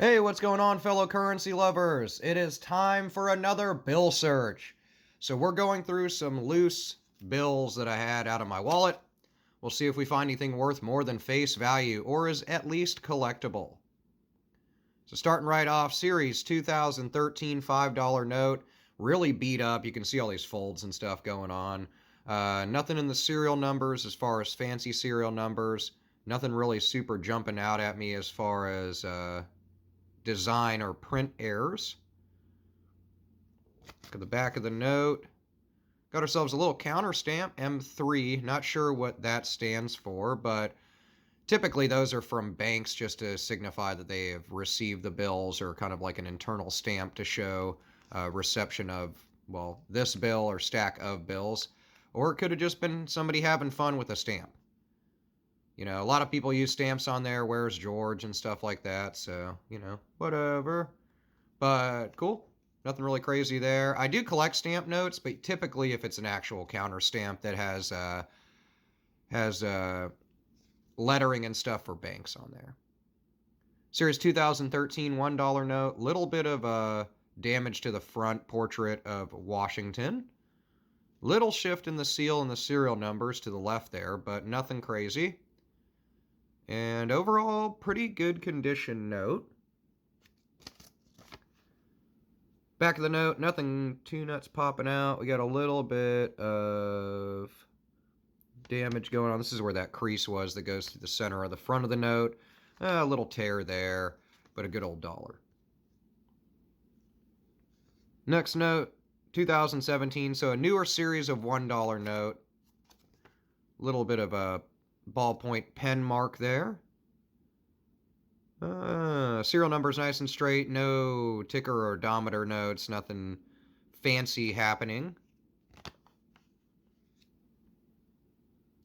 Hey, what's going on, fellow currency lovers? It is time for another bill search. So we're going through some loose bills that I had out of my wallet. We'll see if we find anything worth more than face value or is at least collectible. So starting right off, Series 2013 $5 note, really beat up. You can see all these folds and stuff going on. Nothing in the serial numbers as far as fancy serial numbers. Nothing really super jumping out at me as far as design or print errors. Look at the back of the note. Got ourselves a little counter stamp, M3. Not sure what that stands for, but typically those are from banks just to signify that they have received the bills, or kind of like an internal stamp to show reception of, well, this bill or stack of bills. Or it could have just been somebody having fun with a stamp. You know, a lot of people use stamps on there, where's George and stuff like that, so, you know, whatever. But cool. Nothing really crazy there. I do collect stamp notes, but typically if it's an actual counter stamp that has lettering and stuff for banks on there. Series 2013 $1 note. Little bit of damage to the front portrait of Washington. Little shift in the seal and the serial numbers to the left there, but nothing crazy. And overall, pretty good condition note. Back of the note, nothing too nuts popping out. We got a little bit of damage going on. This is where that crease was that goes through the center of the front of the note. A little tear there, but a good old dollar. Next note, 2017, so a newer series of $1 note. Little bit of a ballpoint pen mark there. Serial number's nice and straight. No ticker or odometer notes. Nothing fancy happening. A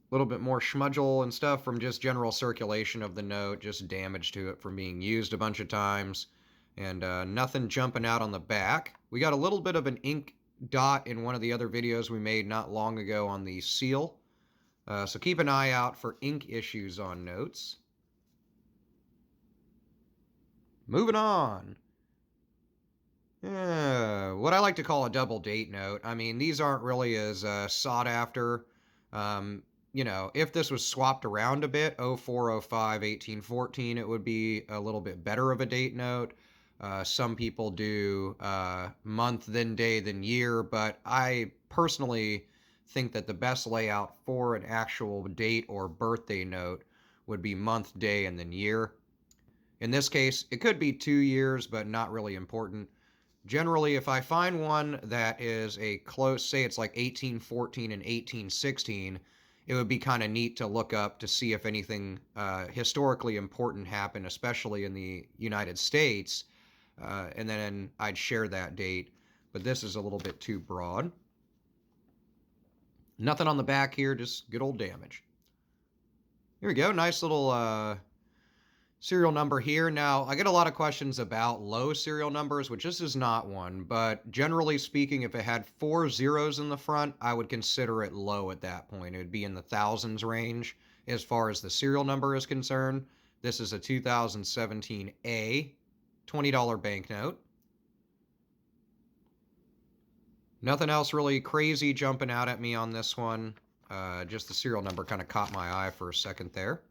little bit more schmudgel and stuff from just general circulation of the note. Just damage to it from being used a bunch of times. And nothing jumping out on the back. We got a little bit of an ink dot in one of the other videos we made not long ago on the seal. So keep an eye out for ink issues on notes. Moving on. What I like to call a double date note. I mean, these aren't really as sought after. You know, if this was swapped around a bit, 04, 05, 18, 14, it would be a little bit better of a date note. Some people do month, then day, then year, but I personally think that the best layout for an actual date or birthday note would be month, day, and then year. In this case, it could be 2 years, but not really important. Generally, if I find one that is a close, say it's like 1814 and 1816, it would be kind of neat to look up to see if anything historically important happened, especially in the United States, and then I'd share that date. But this is a little bit too broad. Nothing on the back here, just good old damage. Here we go, nice little serial number here. Now, I get a lot of questions about low serial numbers, which this is not one, but generally speaking, if it had 4 zeros in the front, I would consider it low at that point. It would be in the thousands range as far as the serial number is concerned. This is a 2017 A $20 banknote. Nothing else really crazy jumping out at me on this one. Just the serial number kind of caught my eye for a second there.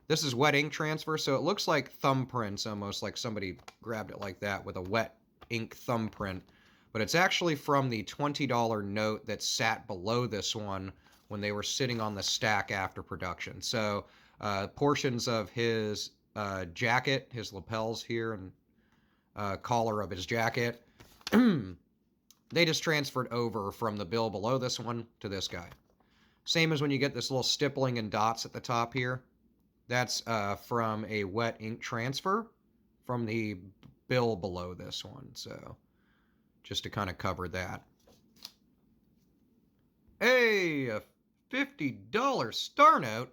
This is wet ink transfer, so it looks like thumbprints, almost like somebody grabbed it like that with a wet ink thumbprint. But it's actually from the $20 note that sat below this one when they were sitting on the stack after production. So portions of his jacket, his lapels here, and collar of his jacket, they just transferred over from the bill below this one to this guy. Same as when you get this little stippling and dots at the top here. That's from a wet ink transfer from the bill below this one. So just to kind of cover that. Hey, a $50 STARNOte.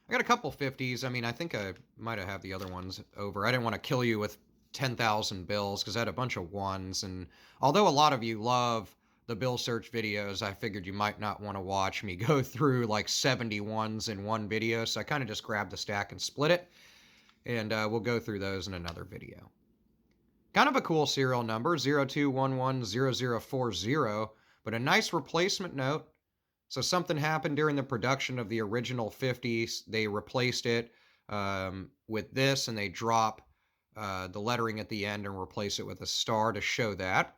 I got a couple 50s. I mean, I think I might have the other ones over. I didn't want to kill you with 10,000 bills because I had a bunch of ones. And although a lot of you love the bill search videos, I figured you might not want to watch me go through like 70 ones in one video. So I kind of just grabbed the stack and split it. And we'll go through those in another video. Kind of a cool serial number, 02110040, but a nice replacement note. So something happened during the production of the original 50s. They replaced it with this, and they drop the lettering at the end and replace it with a star to show that.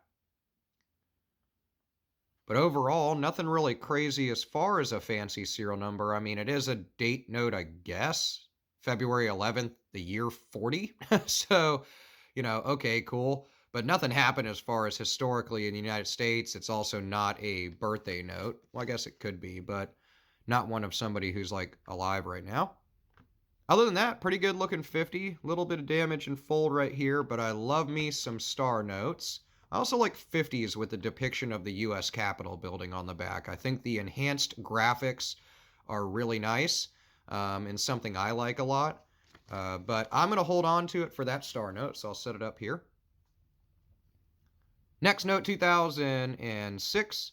But overall, nothing really crazy as far as a fancy serial number. I mean, it is a date note, I guess. February 11th, the year 40. So, okay, cool. But nothing happened as far as historically in the United States. It's also not a birthday note. Well, I guess it could be, but not one of somebody who's like alive right now. Other than that, pretty good looking 50. Little bit of damage and fold right here, but I love me some star notes. I also like 50s with the depiction of the U.S. Capitol building on the back. I think the enhanced graphics are really nice and something I like a lot. But I'm going to hold on to it for that star note, so I'll set it up here. Next note, 2006,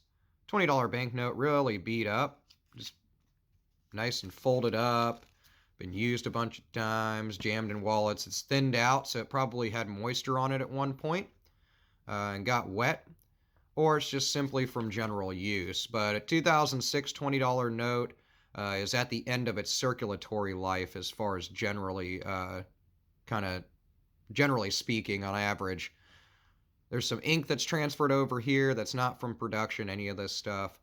$20 banknote, really beat up. Just nice and folded up. Been used a bunch of times, jammed in wallets. It's thinned out, so it probably had moisture on it at one point and got wet. Or it's just simply from general use. But a 2006 $20 note is at the end of its circulatory life as far as generally speaking on average. There's some ink that's transferred over here that's not from production, any of this stuff.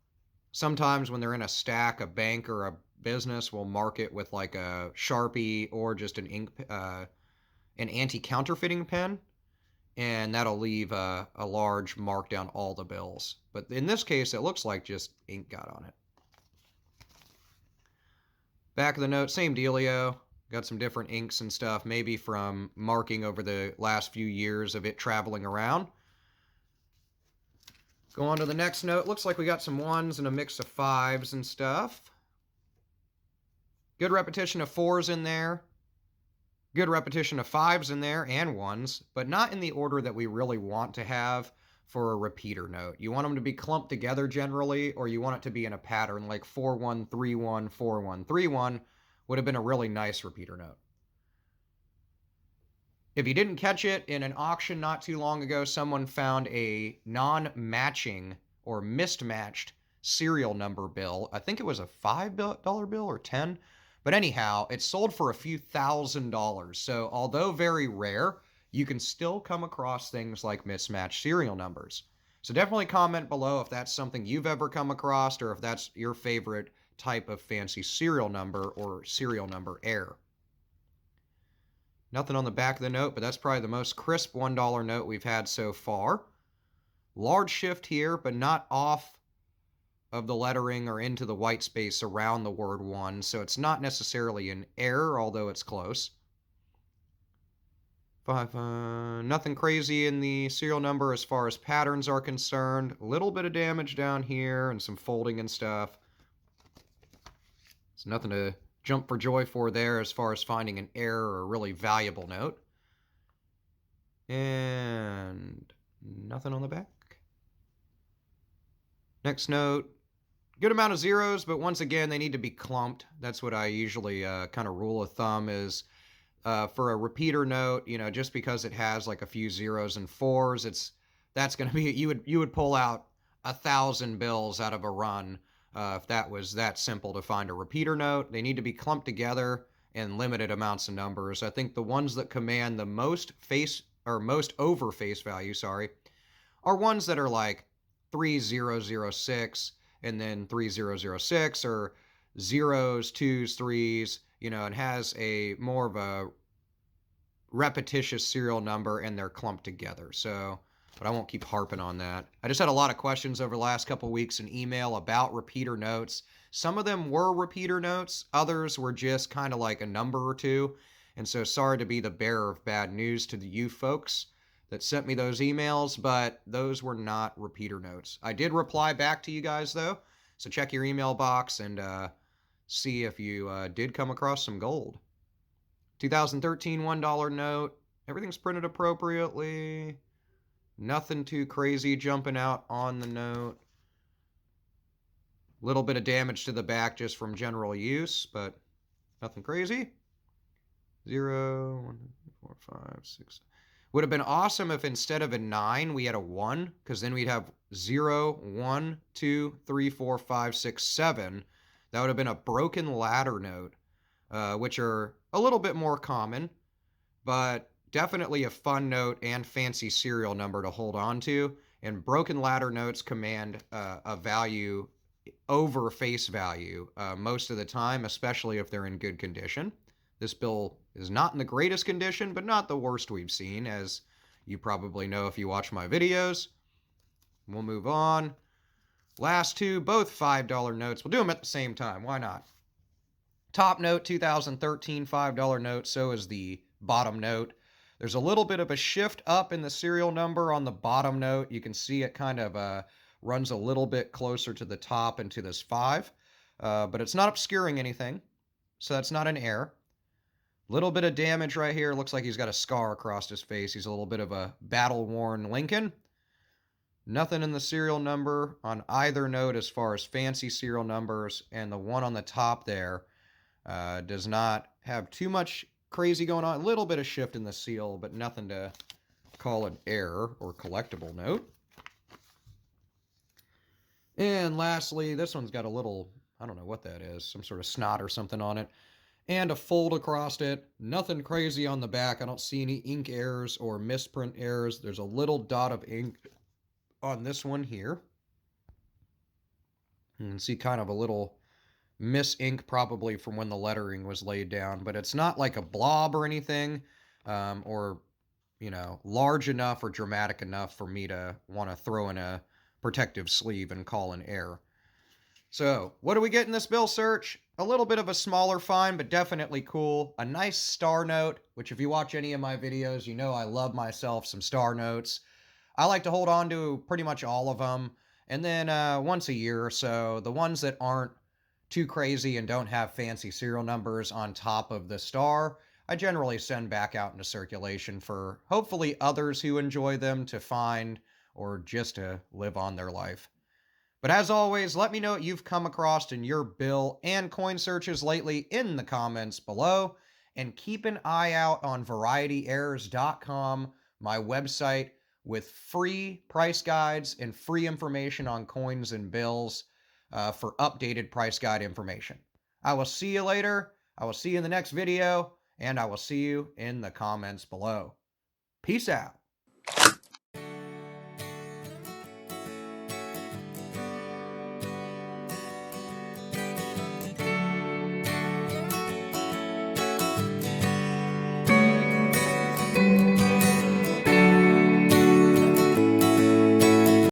Sometimes when they're in a stack, a bank or a business will mark it with like a Sharpie or just an ink, an anti-counterfeiting pen, and that'll leave a large mark down all the bills. But in this case, it looks like just ink got on it. Back of the note, same dealio. Got some different inks and stuff, maybe from marking over the last few years of it traveling around. Go on to the next note. Looks like we got some ones and a mix of fives and stuff. Good repetition of fours in there. Good repetition of fives in there and ones, but not in the order that we really want to have for a repeater note. You want them to be clumped together generally, or you want it to be in a pattern like 4131, 4131 would have been a really nice repeater note. If you didn't catch it, in an auction not too long ago, someone found a non-matching or mismatched serial number bill. I think it was a $5 bill or 10. But anyhow, it sold for a few $1,000s. So although very rare, you can still come across things like mismatched serial numbers. So definitely comment below if that's something you've ever come across or if that's your favorite type of fancy serial number or serial number error. Nothing on the back of the note, but that's probably the most crisp $1 note we've had so far. Large shift here, but not off of the lettering or into the white space around the word one, so it's not necessarily an error, although it's close. Nothing crazy in the serial number as far as patterns are concerned. A little bit of damage down here and some folding and stuff. It's nothing to jump for joy for there as far as finding an error or a really valuable note. And nothing on the back. Next note, good amount of zeros, but once again, they need to be clumped. That's what I usually kind of rule of thumb is for a repeater note, just because it has like a few zeros and fours, that's going to be, you would pull out 1,000 bills out of a run if that was that simple to find a repeater note. They need to be clumped together in limited amounts of numbers. I think the ones that command the most over face value, are ones that are like 3006 and then 3006 or zeros, twos, threes, and has a more of a repetitious serial number and they're clumped together. So, but I won't keep harping on that. I just had a lot of questions over the last couple weeks in email about repeater notes. Some of them were repeater notes. Others were just kind of like a number or two. And so sorry to be the bearer of bad news to you folks that sent me those emails, but those were not repeater notes. I did reply back to you guys though. So check your email box and see if you did come across some gold. 2013 $1 note. Everything's printed appropriately. Nothing too crazy jumping out on the note. Little bit of damage to the back just from general use, but nothing crazy. 0, 1, 2, 4, 5, 6. Would have been awesome if instead of a 9, we had a 1, because then we'd have 0, 1, 2, 3, 4, 5, 6, 7. That would have been a broken ladder note, which are a little bit more common, but definitely a fun note and fancy serial number to hold on to. And broken ladder notes command a value over face value most of the time, especially if they're in good condition. This bill is not in the greatest condition, but not the worst we've seen, as you probably know if you watch my videos. We'll move on. Last two, both $5 notes. We'll do them at the same time. Why not? Top note, 2013 $5 note. So is the bottom note. There's a little bit of a shift up in the serial number on the bottom note. You can see it kind of runs a little bit closer to the top and to this 5. But it's not obscuring anything, so that's not an error. Little bit of damage right here. Looks like he's got a scar across his face. He's a little bit of a battle-worn Lincoln. Nothing in the serial number on either note as far as fancy serial numbers, and the one on the top there does not have too much crazy going on. A little bit of shift in the seal, but nothing to call an error or collectible note. And lastly, this one's got a little, I don't know what that is, some sort of snot or something on it, and a fold across it. Nothing crazy on the back. I don't see any ink errors or misprint errors. There's a little dot of ink on this one here. You can see kind of a little mis-ink probably from when the lettering was laid down, but it's not like a blob or anything, or, you know, large enough or dramatic enough for me to want to throw in a protective sleeve and call an error. So, what do we get in this bill search? A little bit of a smaller find, but definitely cool. A nice STARNOTE, which if you watch any of my videos, you know I love myself some STARNOTEs. I like to hold on to pretty much all of them. And then once a year or so, the ones that aren't too crazy and don't have fancy serial numbers on top of the star, I generally send back out into circulation for hopefully others who enjoy them to find or just to live on their life. But as always, let me know what you've come across in your bill and coin searches lately in the comments below. And keep an eye out on VarietyErrors.com, my website, with free price guides and free information on coins and bills for updated price guide information. I will see you later. I will see you in the next video, and I will see you in the comments below. Peace out.